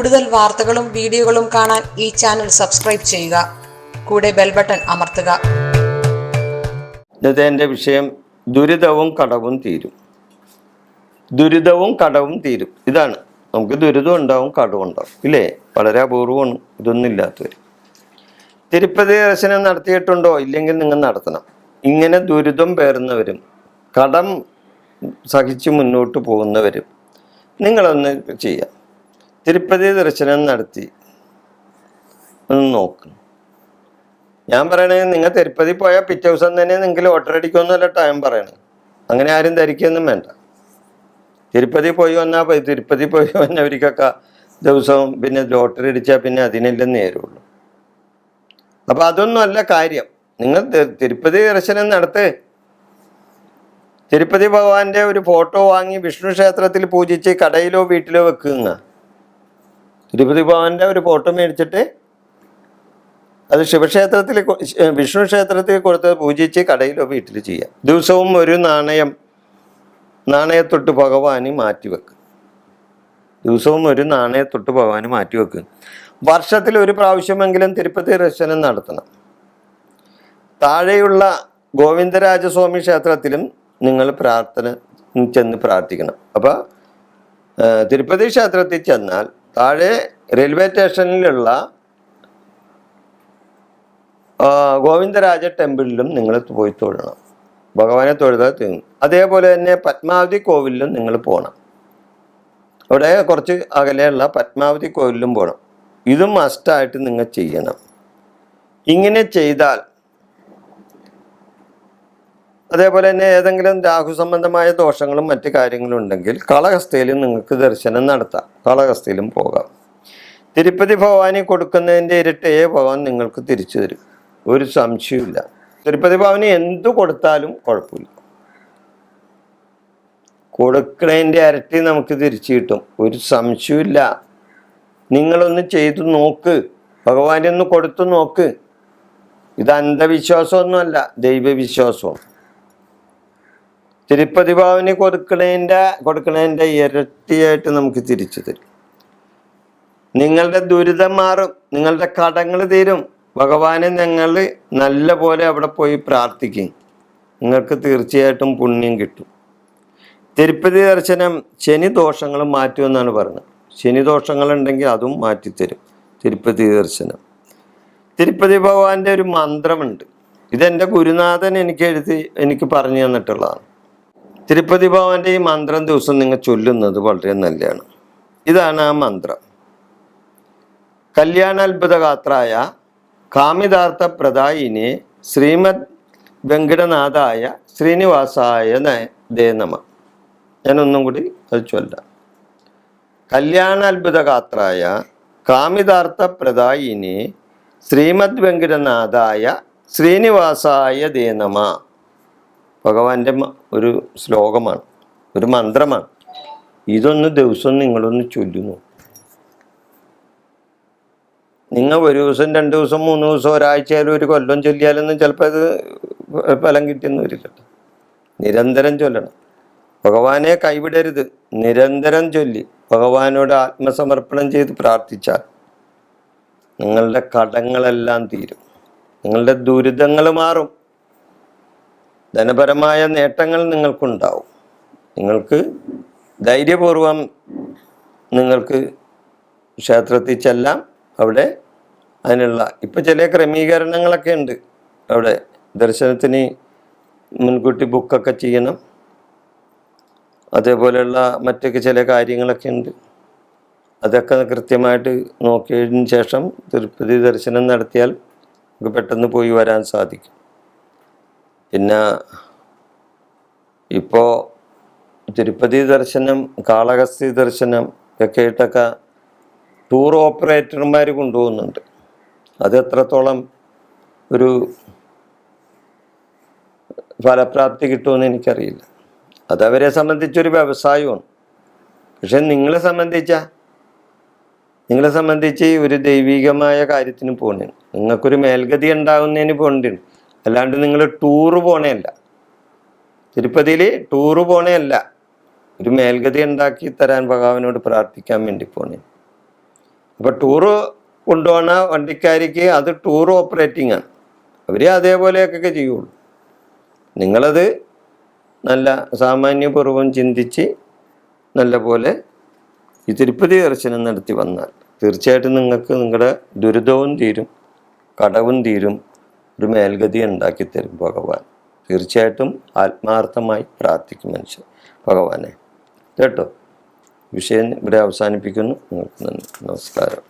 കൂടുതൽ വാർത്തകളും വീഡിയോകളും കാണാൻ ഈ ചാനൽ സബ്സ്ക്രൈബ് ചെയ്യുക. കൂടെ ബെൽ ബട്ടൺ അമർത്തുക. ഇന്നത്തെ വിഷയം ദുരിതവും കടവും തീരും. ദുരിതവും കടവും തീരും. ഇതാണ്. നമുക്ക് ദുരിതം ഉണ്ടാവും, കടവും ഉണ്ടാവും, ഇല്ലേ? വളരെ അപൂർവമാണ് ഇതൊന്നും ഇല്ലാത്തവർ. തിരുപ്പതി ദർശനം നടത്തിയിട്ടുണ്ടോ? ഇല്ലെങ്കിൽ നിങ്ങൾ നടത്തണം. ഇങ്ങനെ ദുരിതം പേറുന്നവരും കടം സഹിച്ച് മുന്നോട്ട് പോകുന്നവരും നിങ്ങളൊന്ന് ചെയ്യാം. തിരുപ്പതി ദർശനം നടത്തി ഒന്ന് നോക്കും. ഞാൻ പറയണേ, നിങ്ങൾ തിരുപ്പതി പോയാൽ പിറ്റേ ദിവസം തന്നെ നിങ്ങൾക്ക് ലോട്ടറി അടിക്കുമെന്നല്ല ടൈം പറയണേ. അങ്ങനെ ആരും ധരിക്കൊന്നും വേണ്ട. തിരുപ്പതി പോയി വന്നവർക്കൊക്കെ ദിവസവും പിന്നെ ലോട്ടറി അടിച്ചാൽ പിന്നെ അതിനെല്ലാം നേരുള്ളൂ. അപ്പം അതൊന്നും അല്ല കാര്യം. നിങ്ങൾ തിരുപ്പതി ദർശനം നടത്ത്. തിരുപ്പതി ഭഗവാന്റെ ഒരു ഫോട്ടോ വാങ്ങി വിഷ്ണു ക്ഷേത്രത്തിൽ പൂജിച്ച് കടയിലോ വീട്ടിലോ വെക്കുക. തിരുപ്പതി ഭഗവാന്റെ ഒരു ഫോട്ടോ മേടിച്ചിട്ട് അത് ശിവക്ഷേത്രത്തിൽ വിഷ്ണു ക്ഷേത്രത്തിൽ കൊടുത്ത് പൂജിച്ച് കടയിലോ വീട്ടിൽ ചെയ്യാം. ദിവസവും ഒരു നാണയത്തൊട്ട് ഭഗവാന് മാറ്റിവെക്കും. ദിവസവും ഒരു നാണയത്തൊട്ട് ഭഗവാന് മാറ്റിവെക്കും. വർഷത്തിൽ ഒരു പ്രാവശ്യമെങ്കിലും തിരുപ്പതി ദർശനം നടത്തണം. താഴെയുള്ള ഗോവിന്ദരാജസ്വാമി ക്ഷേത്രത്തിലും നിങ്ങൾ ചെന്ന് പ്രാർത്ഥിക്കണം. അപ്പോൾ തിരുപ്പതി ക്ഷേത്രത്തിൽ ചെന്നാൽ താഴെ റെയിൽവേ സ്റ്റേഷനിലുള്ള ഗോവിന്ദരാജ ടെമ്പിളിലും നിങ്ങൾ പോയി തൊഴണം. ഭഗവാനെ തൊഴുതാൽ തീരും. അതേപോലെ തന്നെ പത്മാവതി കോവിലിലും നിങ്ങൾ പോകണം. അവിടെ കുറച്ച് അകലെയുള്ള പത്മാവതി കോവിലിലും പോകണം. ഇതും മസ്റ്റായിട്ട് നിങ്ങൾ ചെയ്യണം. ഇങ്ങനെ ചെയ്താൽ, അതേപോലെ തന്നെ ഏതെങ്കിലും രാഹു സംബന്ധമായ ദോഷങ്ങളും മറ്റു കാര്യങ്ങളും ഉണ്ടെങ്കിൽ കാളഹസ്തിയിലും നിങ്ങൾക്ക് ദർശനം നടത്താം. കാളഹസ്തിയിലും പോകാം. തിരുപ്പതി ഭഗവാനി കൊടുക്കുന്നതിൻ്റെ ഇരട്ടയെ ഭഗവാൻ നിങ്ങൾക്ക് തിരിച്ചു തരും. ഒരു സംശയമില്ല. തിരുപ്പതി ഭഗവാനി എന്തു കൊടുത്താലും കുഴപ്പമില്ല. കൊടുക്കണതിൻ്റെ ഇരട്ടി നമുക്ക് തിരിച്ചു കിട്ടും. ഒരു സംശയമില്ല. നിങ്ങളൊന്ന് ചെയ്തു നോക്ക്. ഭഗവാനെ ഒന്ന് കൊടുത്തു നോക്ക്. ഇത് അന്ധവിശ്വാസമൊന്നുമല്ല, ദൈവവിശ്വാസവും. തിരുപ്പതി ഭഗവാനി കൊടുക്കണതിൻ്റെ ഇരട്ടിയായിട്ട് നമുക്ക് തിരിച്ചു തരും. നിങ്ങളുടെ ദുരിതം മാറും, നിങ്ങളുടെ കടങ്ങൾ തീരും. ഭഗവാനെ നിങ്ങൾ നല്ല പോലെ അവിടെ പോയി പ്രാർത്ഥിക്കും. നിങ്ങൾക്ക് തീർച്ചയായിട്ടും പുണ്യം കിട്ടും. തിരുപ്പതി ദർശനം ശനി ദോഷങ്ങൾ മാറ്റുമെന്നാണ് പറഞ്ഞത്. ശനി ദോഷങ്ങളുണ്ടെങ്കിൽ അതും മാറ്റിത്തരും തിരുപ്പതി ദർശനം. തിരുപ്പതി ഭഗവാന്റെ ഒരു മന്ത്രമുണ്ട്. ഇതെൻ്റെ ഗുരുനാഥൻ എനിക്ക് പറഞ്ഞു തന്നിട്ടുള്ളതാണ്. തിരുപ്പതി ഭഗവാന്റെ ഈ മന്ത്രം ദിവസം നിങ്ങൾ ചൊല്ലുന്നത് വളരെ നല്ലതാണ്. ഇതാണ് ആ മന്ത്രം. കല്യാണാത്ഭുതഗാത്രായ കാമിതാർത്ഥ പ്രദായിനെ ശ്രീമദ് വെങ്കടനാഥായ ശ്രീനിവാസായ ദേ നമ. ഞാനൊന്നും കൂടി അത് ചൊല്ലാം. കല്യാണാത്ഭുതഗാത്രായ കാമിതാർത്ഥ പ്രദായിനെ ശ്രീമദ് വെങ്കടനാഥായ ശ്രീനിവാസായ ദേ നമ. ഭഗവാന്റെ ഒരു ശ്ലോകമാണ്, ഒരു മന്ത്രമാണ്. ഇതൊന്ന് ദിവസം നിങ്ങളൊന്ന് ചൊല്ലുന്നു. നിങ്ങൾ ഒരു ദിവസം, 2 ദിവസം, 3 ദിവസം, ഒരാഴ്ചയായാലും ഒരു കൊല്ലം ചൊല്ലിയാലൊന്നും ചിലപ്പോൾ അത് ഫലം കിട്ടിയെന്ന് വരില്ല. നിരന്തരം ചൊല്ലണം. ഭഗവാനെ കൈവിടരുത്. നിരന്തരം ചൊല്ലി ഭഗവാനോട് ആത്മസമർപ്പണം ചെയ്ത് പ്രാർത്ഥിച്ചാൽ നിങ്ങളുടെ കടങ്ങളെല്ലാം തീരും. നിങ്ങളുടെ ദുരിതങ്ങൾ മാറും. ധനപരമായ നേട്ടങ്ങൾ നിങ്ങൾക്കുണ്ടാവും. നിങ്ങൾക്ക് ധൈര്യപൂർവം നിങ്ങൾക്ക് ക്ഷേത്രത്തിൽ ചെല്ലാം. അവിടെ അതിനുള്ള ഇപ്പം ചില ക്രമീകരണങ്ങളൊക്കെ ഉണ്ട്. അവിടെ ദർശനത്തിന് മുൻകൂട്ടി ബുക്കൊക്കെ ചെയ്യണം. അതേപോലെയുള്ള മറ്റൊക്കെ ചില കാര്യങ്ങളൊക്കെ ഉണ്ട്. അതൊക്കെ കൃത്യമായിട്ട് നോക്കിയതിന് ശേഷം തിരുപ്പതി ദർശനം നടത്തിയാൽ നമുക്ക് പെട്ടെന്ന് പോയി വരാൻ സാധിക്കും. പിന്നെ ഇപ്പോൾ തിരുപ്പതി ദർശനം, കാളഹസ്തി ദർശനം ഒക്കെ ആയിട്ടൊക്കെ ടൂർ ഓപ്പറേറ്റർമാർ കൊണ്ടുപോകുന്നുണ്ട്. അത് എത്രത്തോളം ഒരു ഫലപ്രാപ്തി കിട്ടുമെന്ന് എനിക്കറിയില്ല. അതവരെ സംബന്ധിച്ചൊരു വ്യവസായമാണ്. പക്ഷെ നിങ്ങളെ സംബന്ധിച്ച് ഒരു ദൈവികമായ കാര്യത്തിന് പോകണേ. നിങ്ങൾക്കൊരു മേൽഗതി ഉണ്ടാകുന്നതിന് പോകേണ്ടതാണ്. അല്ലാണ്ട് നിങ്ങൾ ടൂറ് പോണേയല്ല. തിരുപ്പതിയിൽ ടൂറ് പോണേയല്ല. ഒരു മേൽഗതി ഉണ്ടാക്കി തരാൻ ഭഗവാനോട് പ്രാർത്ഥിക്കാൻ വേണ്ടി പോണേ. അപ്പോൾ ടൂറ് കൊണ്ടുപോകുന്ന വണ്ടിക്കാരിക്ക് അത് ടൂർ ഓപ്പറേറ്റിംഗ് ആണ്. അവർ അതേപോലെയൊക്കെ ചെയ്യുള്ളൂ. നിങ്ങളത് നല്ല സാമാന്യപൂർവ്വം ചിന്തിച്ച് നല്ല പോലെ ഈ തിരുപ്പതി ദർശനം നടത്തി വന്നാൽ തീർച്ചയായിട്ടും നിങ്ങൾക്ക് നിങ്ങളുടെ ദുരിതവും തീരും, കടവും തീരും, ഒരു മേൽഗതി ഉണ്ടാക്കി തരും ഭഗവാൻ. തീർച്ചയായിട്ടും ആത്മാർത്ഥമായി പ്രാർത്ഥിക്കും മനുഷ്യൻ ഭഗവാനെ. കേട്ടോ, വിഷയം ഇവിടെ അവസാനിപ്പിക്കുന്നു. നിങ്ങൾക്ക് നന്ദി, നമസ്കാരം.